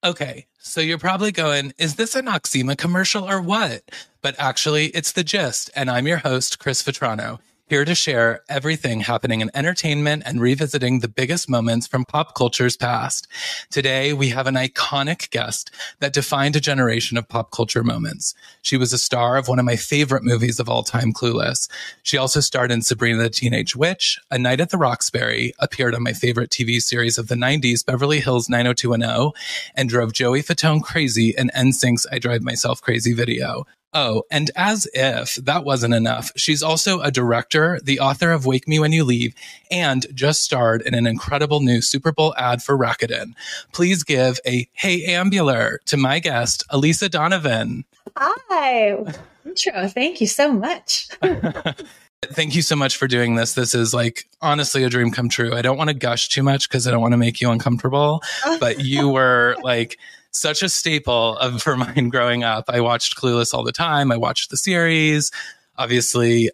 Okay, so you're probably going, is this a Noxema commercial or what? But actually, it's the gist, and I'm your host, Chris Vetrano, here to share everything happening in entertainment and revisiting the biggest moments from pop culture's past. Today, we have an iconic guest that defined a generation of pop culture moments. She was a star of one of my favorite movies of all time, Clueless. She also starred in Sabrina the Teenage Witch, A Night at the Roxbury, appeared on my favorite TV series of the 90s, Beverly Hills 90210, and drove Joey Fatone crazy in NSYNC's I Drive Myself Crazy video. Oh, and as if that wasn't enough, she's also a director, the author of Wake Me When You Leave, and just starred in an incredible new Super Bowl ad for Rakuten. Please give a hey ambular to my guest, Elisa Donovan. Hi. Intro. Thank you so much. Thank you so much for doing this. This is honestly a dream come true. I don't want to gush too much because I don't want to make you uncomfortable, but you were such a staple for mine growing up. I watched Clueless all the time. I watched the series. Obviously,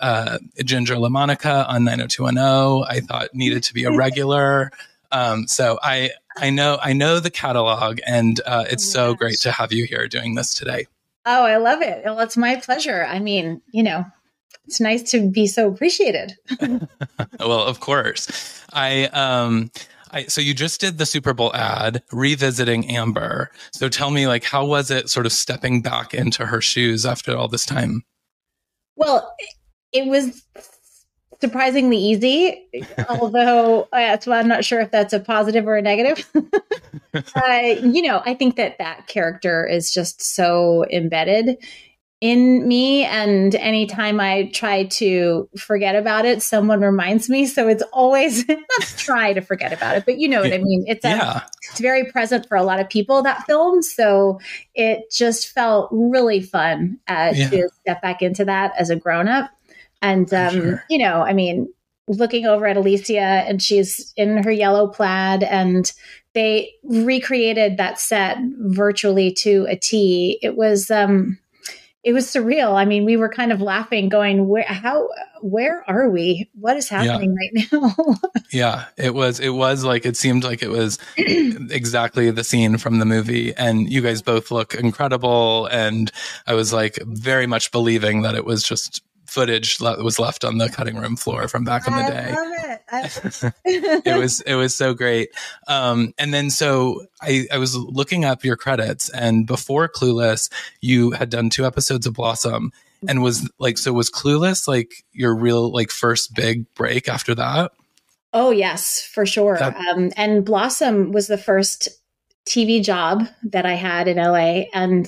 Ginger LaMonica on 90210, I thought needed to be a regular. So I know the catalog, and it's so great to have you here doing this today. Oh, I love it. Well, it's my pleasure. I mean, it's nice to be so appreciated. Well, of course. So you just did the Super Bowl ad revisiting Amber. So tell me, how was it sort of stepping back into her shoes after all this time? Well, it was surprisingly easy, although I'm not sure if that's a positive or a negative. I think that character is just so embedded in me, and anytime I try to forget about it, someone reminds me. So it's always not try to forget about it, but you know what I mean. It's very present for a lot of people, that film. So it just felt really fun to step back into that as a grown up. And looking over at Alicia, and she's in her yellow plaid, and they recreated that set virtually to a T. It was surreal. I mean, we were kind of laughing, going, where are we? What is happening right now? Yeah, it seemed like it was exactly the scene from the movie. And you guys both look incredible. And I was very much believing that it was just footage that was left on the cutting room floor from back in the day. I love it. It was so great. And then so I was looking up your credits, and before Clueless, you had done 2 episodes of Blossom, and was Clueless your real first big break after that? Oh yes, for sure. And Blossom was the first TV job that I had in LA, and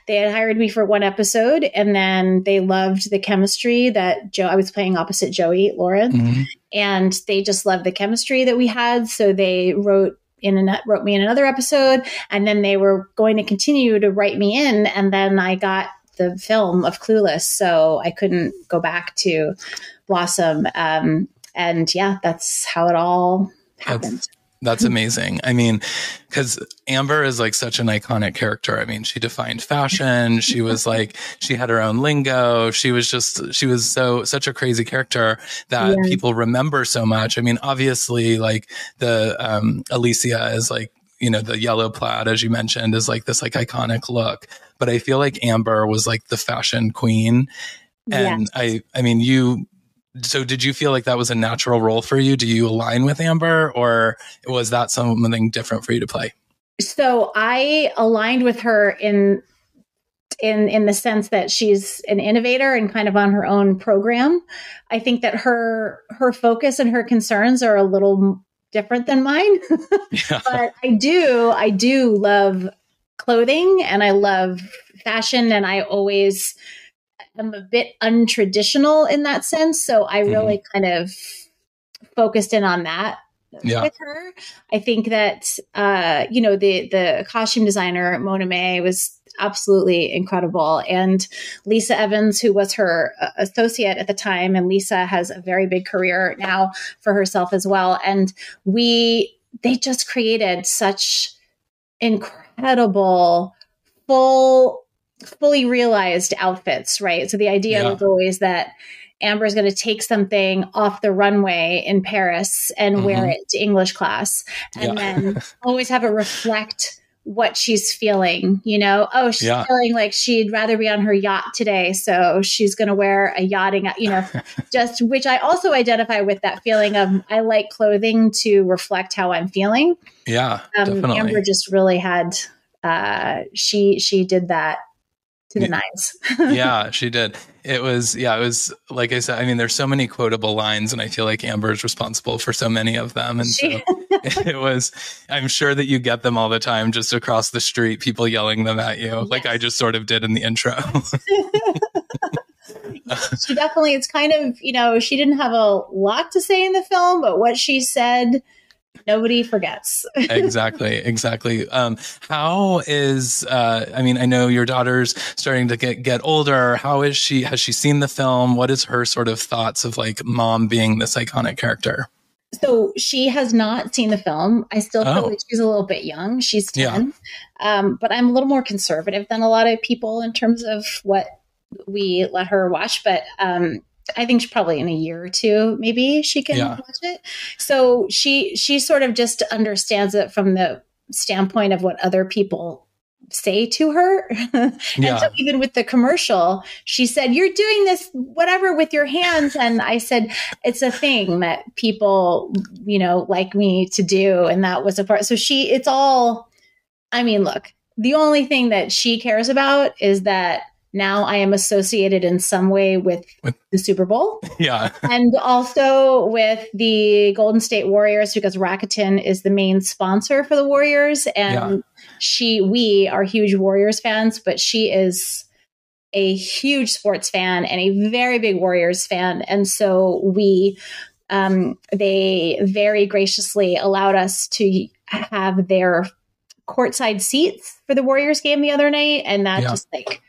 they had hired me for 1 episode, and then they loved the chemistry that I was playing opposite Joey Lauren, and they just loved the chemistry that we had. So they wrote me in another episode, and then they were going to continue to write me in, and then I got the film of Clueless, so I couldn't go back to Blossom. And that's how it all happened. That's amazing. I mean, because Amber is such an iconic character. I mean, she defined fashion. She was she had her own lingo. She was such a crazy character that people remember so much. I mean, obviously, the Alicia is the yellow plaid, as you mentioned, is this iconic look. But I feel like Amber was the fashion queen. And I mean, so did you feel like that was a natural role for you? Do you align with Amber, or was that something different for you to play? So I aligned with her in the sense that she's an innovator and kind of on her own program. I think that her focus and her concerns are a little different than mine. But I do love clothing, and I love fashion, and I always am a bit untraditional in that sense. So I really kind of focused in on that with her. I think that, the costume designer, Mona May, was absolutely incredible. And Lisa Evans, who was her associate at the time, and Lisa has a very big career now for herself as well. And they just created such incredible, fully realized outfits, right? So the idea was always that Amber is going to take something off the runway in Paris and wear it to English class, and then always have it reflect what she's feeling, you know? Oh, she's feeling like she'd rather be on her yacht today. So she's going to wear a yachting, you know, just, which I also identify with that feeling of, I like clothing to reflect how I'm feeling. Yeah, definitely. Amber just really had, she did that to the nines. Yeah, she did. It was like I said, I mean, there's so many quotable lines, and I feel like Amber is responsible for so many of them. And so it was, I'm sure that you get them all the time just across the street, people yelling them at you, like I just sort of did in the intro. She definitely, it's kind of, you know, she didn't have a lot to say in the film, but what she said, nobody forgets. Exactly. How is, I mean, I know your daughter's starting to get older. How is she? Has she seen the film? What is her sort of thoughts of like mom being this iconic character? So she has not seen the film. I still feel like she's a little bit young. She's 10. But I'm a little more conservative than a lot of people in terms of what we let her watch. But I think probably in a year or two, maybe she can watch it. So she sort of just understands it from the standpoint of what other people say to her. And so even with the commercial, she said, "You're doing this, whatever, with your hands." And I said, it's a thing that people, you know, like me to do. And that was a part. So it's all, I mean, look, the only thing that she cares about is that now I am associated in some way with the Super Bowl. And also with the Golden State Warriors, because Rakuten is the main sponsor for the Warriors. And we are huge Warriors fans, but she is a huge sports fan and a very big Warriors fan. And so they very graciously allowed us to have their courtside seats for the Warriors game the other night. And that just like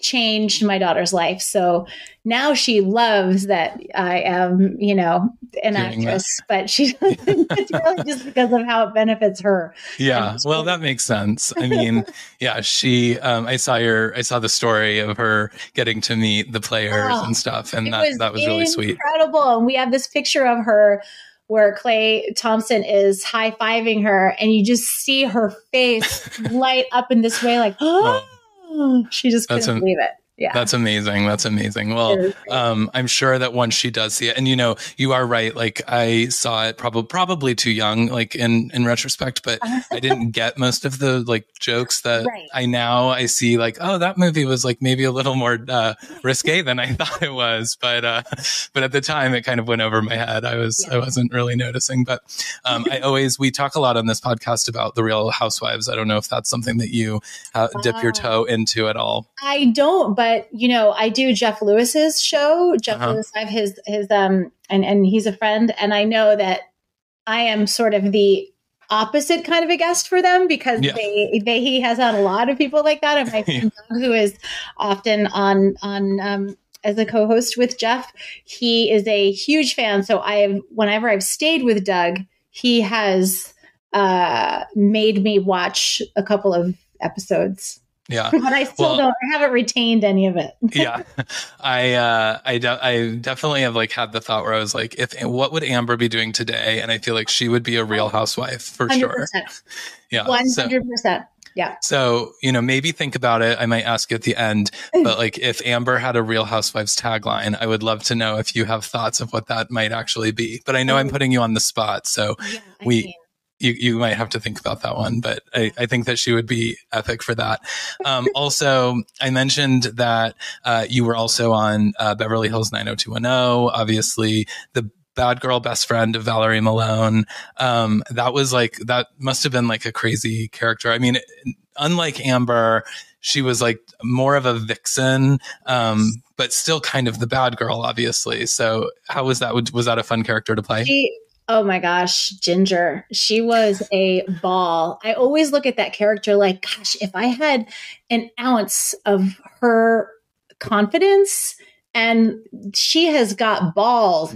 changed my daughter's life. So now she loves that I am, you know, an actress, but it's really just because of how it benefits her. Yeah. Well, that makes sense. I mean, she, I saw the story of her getting to meet the players and stuff. And that was really sweet. Incredible. And we have this picture of her where Klay Thompson is high-fiving her, and you just see her face light up in this way, like, she just couldn't believe it. Yeah. That's amazing. Well, I'm sure that once she does see it, and you know, you are right. Like I saw it probably too young, like in retrospect, but I didn't get most of the like jokes that I see like, oh, that movie was like maybe a little more risque than I thought it was. But at the time it kind of went over my head. I wasn't really noticing, but we talk a lot on this podcast about the Real Housewives. I don't know if that's something that you dip your toe into at all. I don't, but you know, I do Jeff Lewis's show. Jeff Lewis, I have his and he's a friend, and I know that I am sort of the opposite kind of a guest for them because he has had a lot of people like that. And my friend Doug, who is often on as a co-host with Jeff, he is a huge fan. So whenever I've stayed with Doug, he has made me watch a couple of episodes. Yeah. But I haven't retained any of it. Yeah. I definitely have like had the thought where I was like, what would Amber be doing today? And I feel like she would be a Real Housewife for 100%. Sure. Yeah. 100%. Yeah. So, you know, maybe think about it. I might ask you at the end, but like if Amber had a Real Housewives tagline, I would love to know if you have thoughts of what that might actually be. But I know I'm putting you on the spot. So you might have to think about that one, but I think that she would be epic for that. Also, I mentioned that you were also on Beverly Hills 90210, obviously the bad girl best friend of Valerie Malone. That must have been like a crazy character. I mean, unlike Amber, she was like more of a vixen, but still kind of the bad girl, obviously. So how was that? Was that a fun character to play? Oh my gosh, Ginger. She was a ball. I always look at that character like, gosh, if I had an ounce of her confidence, and she has got balls,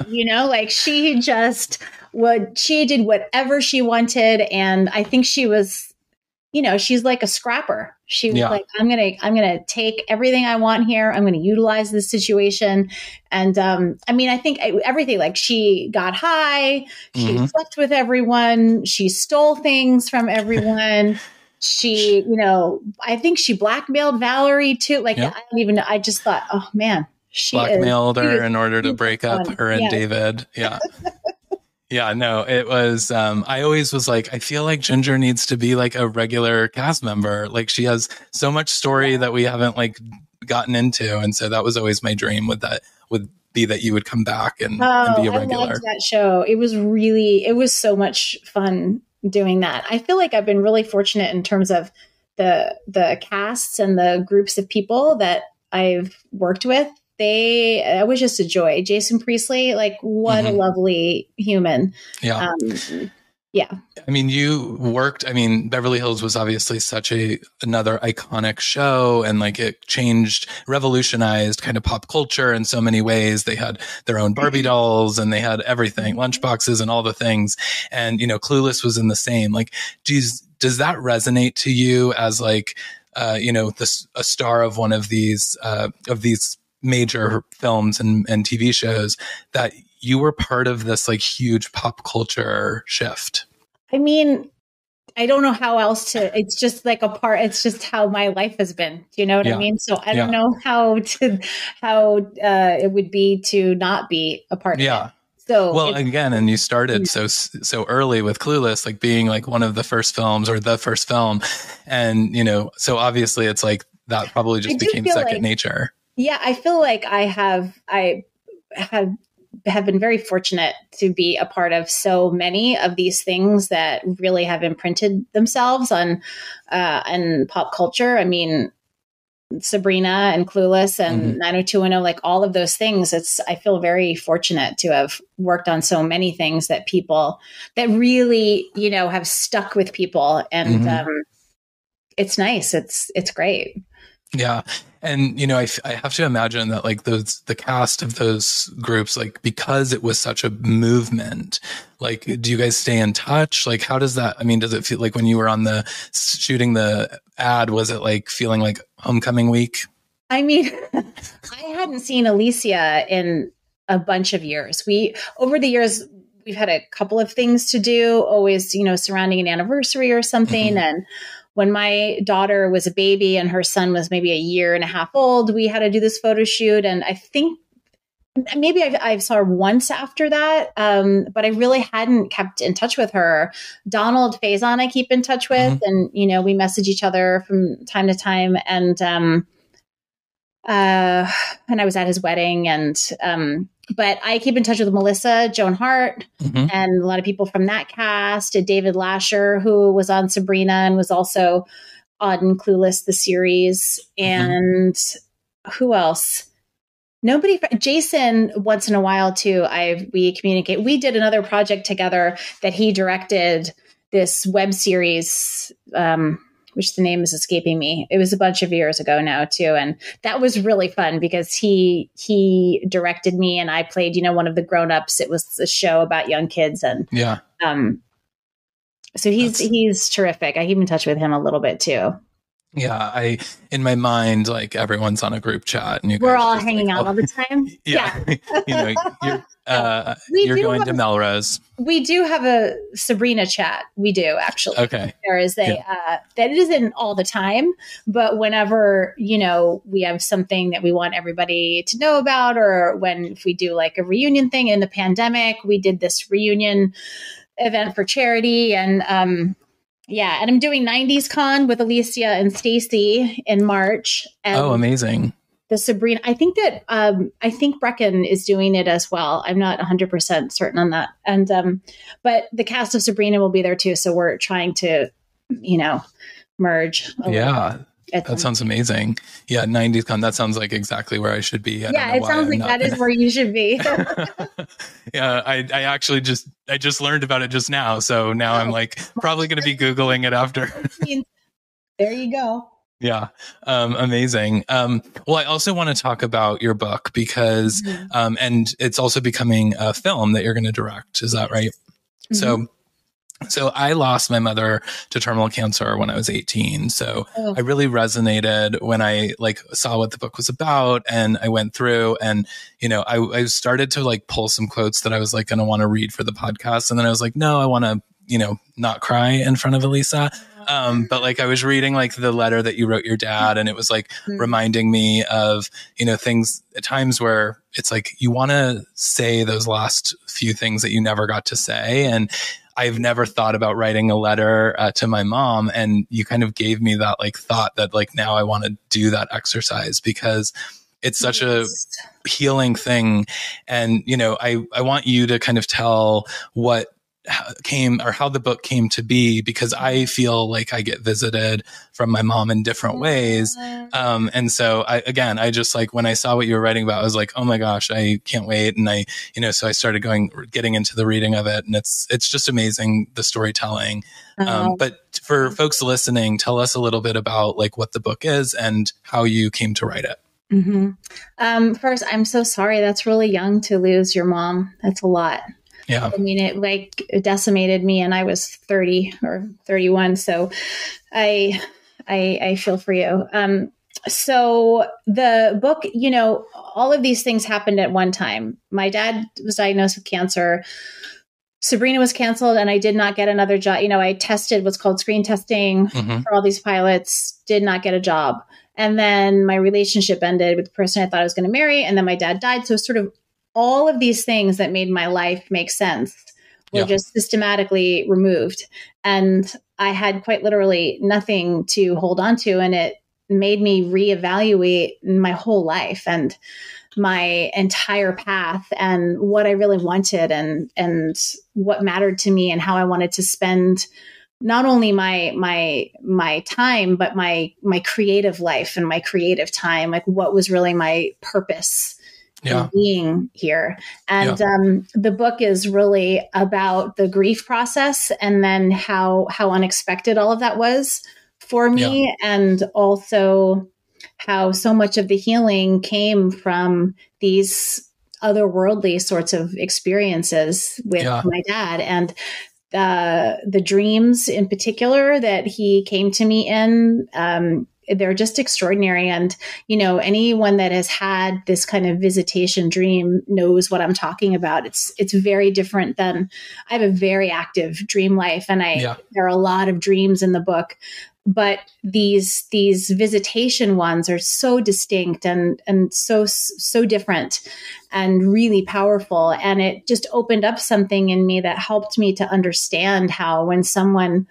you know, like she did whatever she wanted. And I think she was, you know, she's like a scrapper. She was like, I'm going to take everything I want here. I'm going to utilize this situation. And, I mean, I think everything, like she got high, she slept with everyone, she stole things from everyone. she, I think she blackmailed Valerie too. Like, Yep. I don't even know. I just thought, oh man, Blackmailed her in order to break up her and David. Yeah. Yeah, no, it was, I always was like, I feel like Ginger needs to be like a regular cast member. Like she has so much story that we haven't like gotten into. And so that was always my dream would be that you would come back and be a regular. I loved that show. It was so much fun doing that. I feel like I've been really fortunate in terms of the casts and the groups of people that I've worked with. It was just a joy. Jason Priestley, like what a lovely human. Yeah. Yeah. I mean, Beverly Hills was obviously such another iconic show, and like it revolutionized kind of pop culture in so many ways. They had their own Barbie dolls and they had everything, lunchboxes and all the things. And, Clueless was in the same. Like, does that resonate to you as like, a star of one of these major films and TV shows, that you were part of this like huge pop culture shift? I mean, I don't know how else to, it's just like it's just how my life has been. Do you know what I mean? So I don't know how it would be to not be a part of it. So well, again, and you started so early with Clueless, like being like one of the first films or the first film. And, so obviously it's like that probably just became second nature. Yeah, I feel like I have been very fortunate to be a part of so many of these things that really have imprinted themselves on pop culture. I mean, Sabrina and Clueless and 90210, like all of those things. I feel very fortunate to have worked on so many things that really, have stuck with people. And it's nice. It's great. Yeah. And, I have to imagine that like the cast of those groups, like, because it was such a movement, like, do you guys stay in touch? Like, how does that, does it feel like when you were on shooting the ad, was it like feeling like homecoming week? I hadn't seen Alicia in a bunch of years. Over the years, we've had a couple of things to do, always, surrounding an anniversary or something. And when my daughter was a baby and her son was maybe a year and a half old, we had to do this photo shoot. And I think maybe I saw her once after that, but I really hadn't kept in touch with her. Donald Faison I keep in touch with, and, we message each other from time to time. And I was at his wedding, but I keep in touch with Melissa Joan Hart and a lot of people from that cast. David Lasher, who was on Sabrina and was also on Clueless, the series. And who else? Nobody. Jason, once in a while too. We communicate. We did another project together that he directed, this web series, which the name is escaping me. It was a bunch of years ago now too. And that was really fun because he directed me and I played, one of the grown-ups. It was a show about young kids. And so he's terrific. I keep in touch with him a little bit too. Yeah, in my mind, like everyone's on a group chat and we're all hanging out all the time. You're going to Melrose. We do have a Sabrina chat. We do actually. Okay. There is that isn't all the time, but whenever, we have something that we want everybody to know about, or if we do like a reunion thing in the pandemic, we did this reunion event for charity. And, and I'm doing 90s Con with Alicia and Stacy in March. And amazing. The Sabrina, I think Brecken is doing it as well. I'm not 100% certain on that. And, but the cast of Sabrina will be there too. So we're trying to, merge. That sounds amazing. Yeah. 90s Con. That sounds like exactly where I should be. It sounds like that is where you should be. Yeah. I actually just learned about it just now. So now I'm like probably going to be Googling it after. There you go. Yeah. Amazing. Well, I also want to talk about your book because, and it's also becoming a film that you're going to direct. Is that right? So I lost my mother to terminal cancer when I was 18. So I really resonated when I saw what the book was about, and I went through and, I started to pull some quotes that I was going to want to read for the podcast. And then I was like, no, I want to, not cry in front of Elisa. But like I was reading like the letter that you wrote your dad, and it was like reminding me of, you know, things at times where it's like you want to say those last few things that you never got to say. And I've never thought about writing a letter to my mom. And you kind of gave me that like thought that like now I want to do that exercise because it's such a healing thing. And, you know, I want you to kind of tell what came or how the book came to be, because I feel like I get visited from my mom in different ways. And so I just like, when I saw what you were writing about, I was like, oh my gosh, I can't wait. And so I started getting into the reading of it, and it's just amazing, the storytelling. But for folks listening, tell us a little bit about like what the book is and how you came to write it. First, I'm so sorry. That's really young to lose your mom. That's a lot. Yeah. I mean, it decimated me, and I was 30 or 31. So I feel for you. So the book, you know, all of these things happened at one time. My dad was diagnosed with cancer. Sabrina was canceled, and I did not get another job. You know, I tested what's called screen testing for all these pilots, did not get a job. And then my relationship ended with the person I thought I was going to marry. And then my dad died. So sort of all of these things that made my life make sense were just systematically removed. And I had quite literally nothing to hold on to. And it made me reevaluate my whole life and my entire path and what I really wanted and what mattered to me and how I wanted to spend not only my time, but my creative life and my creative time, like what was really my purpose in being here. And the book is really about the grief process, and then how unexpected all of that was for me, and also how so much of the healing came from these otherworldly sorts of experiences with my dad. And the dreams in particular that he came to me in, they're just extraordinary. And, you know, anyone that has had this kind of visitation dream knows what I'm talking about. It's very different than, I have a very active dream life, and there are a lot of dreams in the book, but these visitation ones are so distinct and so different and really powerful. And it just opened up something in me that helped me to understand how when someone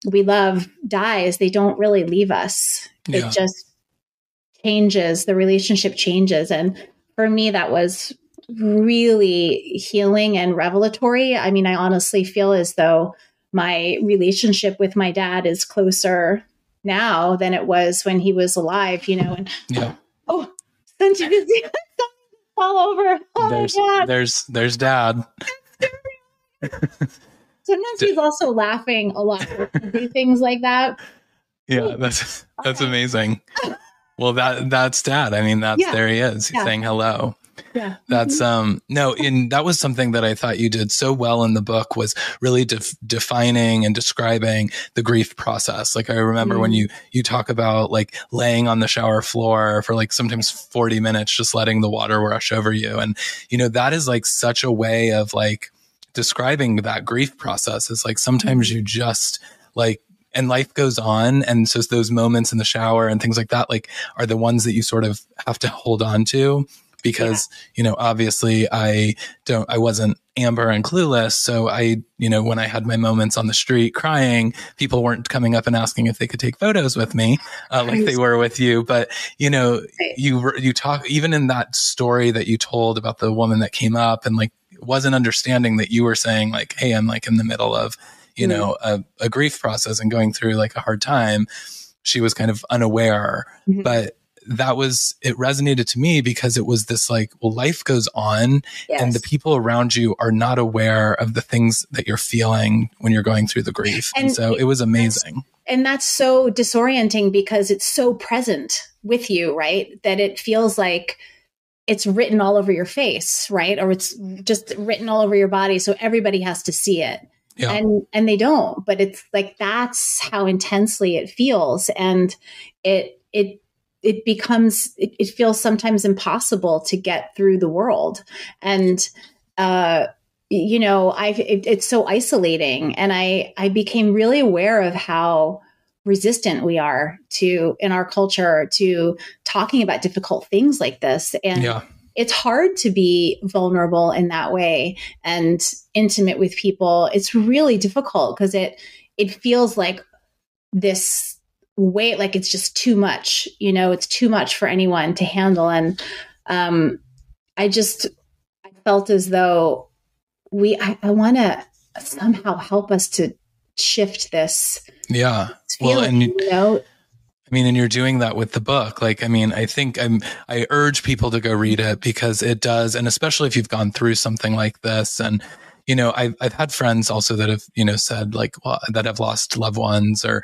we love dies, they don't really leave us. It just changes, the relationship changes. And for me, that was really healing and revelatory. I mean, I honestly feel as though my relationship with my dad is closer now than it was when he was alive, you know. And since you can see all over. Oh my God. There's dad. Sometimes he's also laughing a lot when do things like that. Yeah, that's amazing. Well, that's dad. I mean, there he is. He's saying hello. Yeah. That's that was something that I thought you did so well in the book, was really defining and describing the grief process. Like I remember when you talk about like laying on the shower floor for like sometimes 40 minutes, just letting the water rush over you. And, you know, that is like such a way of like describing that grief process. Is like sometimes you just like, and life goes on. And so those moments in the shower and things like that, like are the ones that you sort of have to hold on to. Because, you know, obviously I wasn't Amber and Clueless. So when I had my moments on the street crying, people weren't coming up and asking if they could take photos with me, like they were with you. But, you know, you talk, even in that story that you told about the woman that came up and like wasn't understanding that you were saying like, hey, I'm like in the middle of, you know, a grief process and going through like a hard time. She was kind of unaware, but it resonated to me because it was this like, well, life goes on and the people around you are not aware of the things that you're feeling when you're going through the grief. And so it was amazing. And that's so disorienting because it's so present with you, right? That it feels like it's written all over your face, right? Or it's just written all over your body. So everybody has to see it. Yeah. And they don't, but it's like, that's how intensely it feels. And it feels sometimes impossible to get through the world. And, it's so isolating. And I became really aware of how resistant we are in our culture to talking about difficult things like this. And it's hard to be vulnerable in that way and intimate with people. It's really difficult because it feels like this weight, like it's just too much, it's too much for anyone to handle. And I felt as though I want to somehow help us to shift this. Yeah. Feeling, well, and you're doing that with the book. Like, I think I urge people to go read it because it does. And especially if you've gone through something like this. And, I've had friends also that have, said like, well, that have lost loved ones or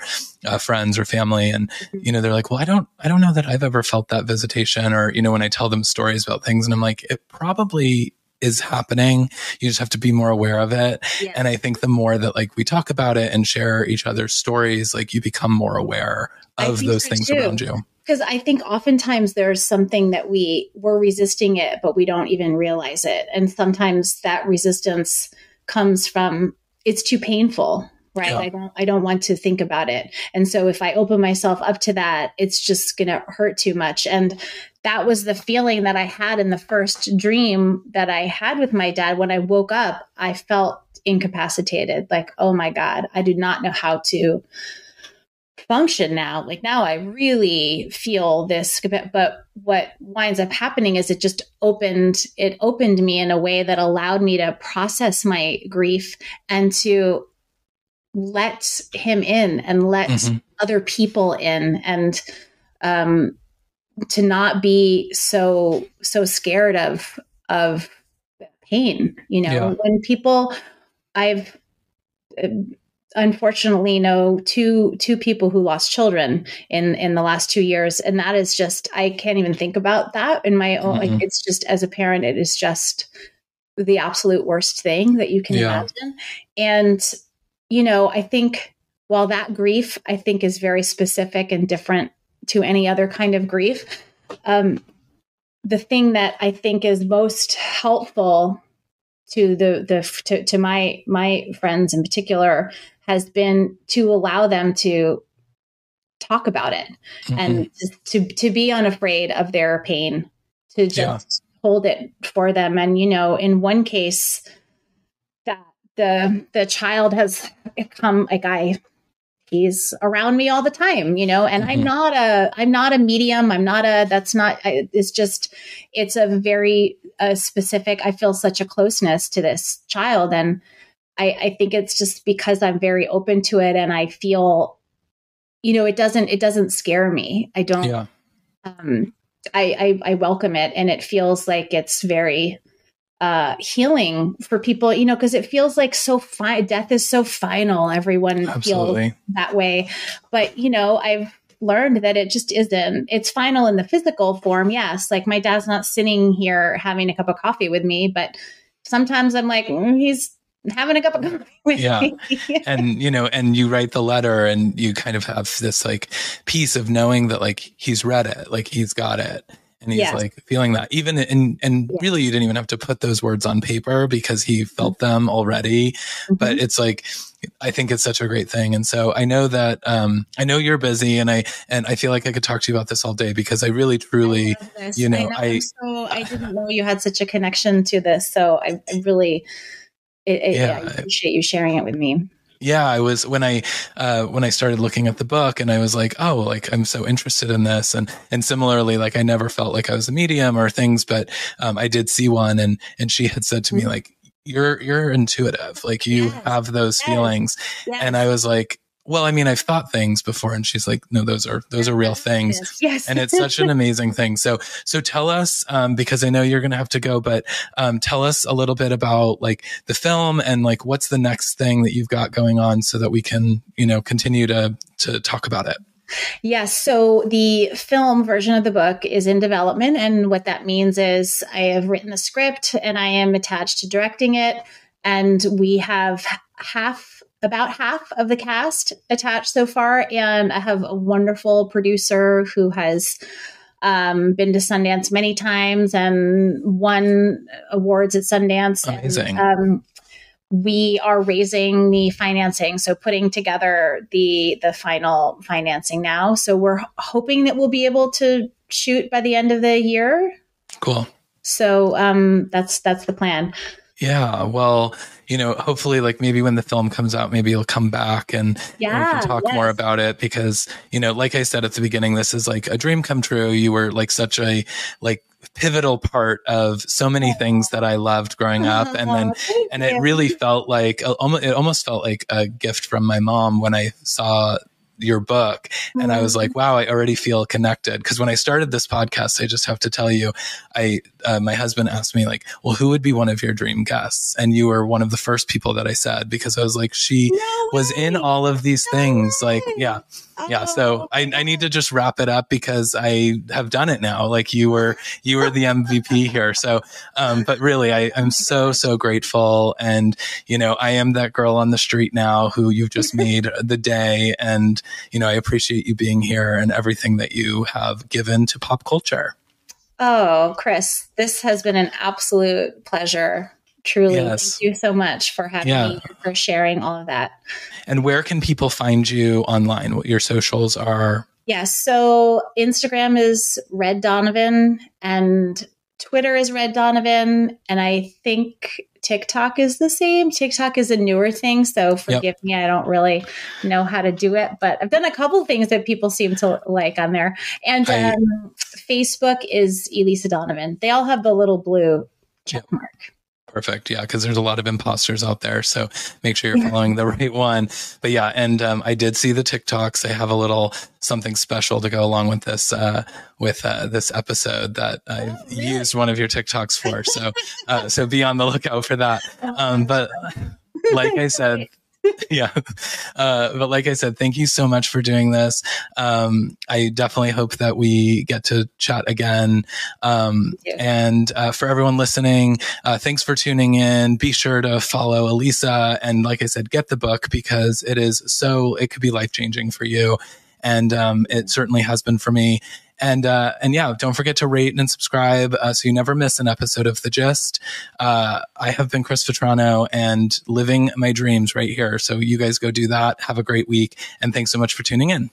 friends or family. And, they're like, well, I don't know that I've ever felt that visitation, or, when I tell them stories about things, and I'm like, it probably is happening. You just have to be more aware of it. Yeah. And I think the more that like we talk about it and share each other's stories, like you become more aware of those things around you. Because I think oftentimes there's something that we're resisting it, but we don't even realize it. And sometimes that resistance comes from, it's too painful, right? Yeah. I don't want to think about it. And so if I open myself up to that, it's just going to hurt too much. And that was the feeling that I had in the first dream that I had with my dad. When I woke up, I felt incapacitated. Like, oh my God, I do not know how to function now. Like now I really feel this, but what winds up happening is it opened me in a way that allowed me to process my grief and to let him in and let other people in, and to not be so scared of pain. When people, I've unfortunately know two people who lost children in the last 2 years, and that is just, I can't even think about that in my own. Like, it's just, as a parent, it is just the absolute worst thing that you can imagine. And I think while that grief, I think, is very specific and different to any other kind of grief, the thing that I think is most helpful to to my friends in particular has been to allow them to talk about it and to be unafraid of their pain, to just hold it for them. And, in one case, that the child has come, like, he's around me all the time, and I'm not a medium. It's a very specific, I feel such a closeness to this child. And I think it's just because I'm very open to it, and I feel, it doesn't scare me. I don't, I welcome it, and it feels like it's very healing for people, because it feels like death is so final. Everyone feels that way. But, I've learned that it just isn't. It's final in the physical form. Yes. Like, my dad's not sitting here having a cup of coffee with me, but sometimes I'm like, he's having a cup of coffee with me. And, and you write the letter, and you kind of have this like piece of knowing that like he's read it, like he's got it. And he's like feeling that even really, you didn't even have to put those words on paper because he felt them already. But it's like, I think it's such a great thing. And so I know that, I know you're busy, and I feel like I could talk to you about this all day, because I really, truly, I didn't know you had such a connection to this. So I really, I appreciate you sharing it with me. Yeah, I was when I started looking at the book, and I was like, oh, like I'm so interested in this, and similarly, like I never felt like I was a medium or things, but I did see one, and she had said to me like, you're intuitive, like you have those feelings, and I was like, well, I've thought things before. And she's like, no, those are real things. Yes. And it's such an amazing thing. So tell us, because I know you're going to have to go, but, tell us a little bit about like the film, and like, what's the next thing that you've got going on, so that we can, continue to talk about it. Yes. So the film version of the book is in development. And what that means is I have written the script, and I am attached to directing it. And we have about half of the cast attached so far. And I have a wonderful producer who has been to Sundance many times and won awards at Sundance. Amazing. we are raising the financing. So putting together the final financing now. So we're hoping that we'll be able to shoot by the end of the year. Cool. So that's the plan. Yeah. Well, hopefully like maybe when the film comes out, maybe you'll come back and we can talk more about it because, like I said at the beginning, this is like a dream come true. You were like such a like pivotal part of so many things that I loved growing up. And then, and it really felt like, it almost felt like a gift from my mom when I saw your book. And I was like, wow, I already feel connected. Because when I started this podcast, I just have to tell you, my husband asked me like, well, who would be one of your dream guests? And you were one of the first people that I said, because I was like, she was in all of these things. Like, yeah. Yeah. So I need to just wrap it up because I have done it now. Like you were the MVP here. So, but really I'm so grateful. And, I am that girl on the street now who you've just made the day. And, I appreciate you being here and everything that you have given to pop culture. Oh, Chris, this has been an absolute pleasure. Truly. Yes. Thank you so much for having me, for sharing all of that. And where can people find you online? What your socials are? Yes. So Instagram is Red Donovan and Twitter is Red Donovan. And I think TikTok is the same. TikTok is a newer thing. So forgive me. I don't really know how to do it, but I've done a couple things that people seem to like on there. And Facebook is Elisa Donovan. They all have the little blue check mark. Perfect. Yeah. Cause there's a lot of imposters out there. So make sure you're following the right one. But yeah. And, I did see the TikToks. I have a little something special to go along with this, this episode that I used one of your TikToks for. So, so be on the lookout for that. But like I said, yeah. But like I said, thank you so much for doing this. I definitely hope that we get to chat again. And for everyone listening, thanks for tuning in. Be sure to follow Elisa. And like I said, get the book because it could be life-changing for you. And it certainly has been for me. And yeah, don't forget to rate and subscribe so you never miss an episode of The Gist. I have been Chris Vetrano and living my dreams right here. So you guys go do that. Have a great week. And thanks so much for tuning in.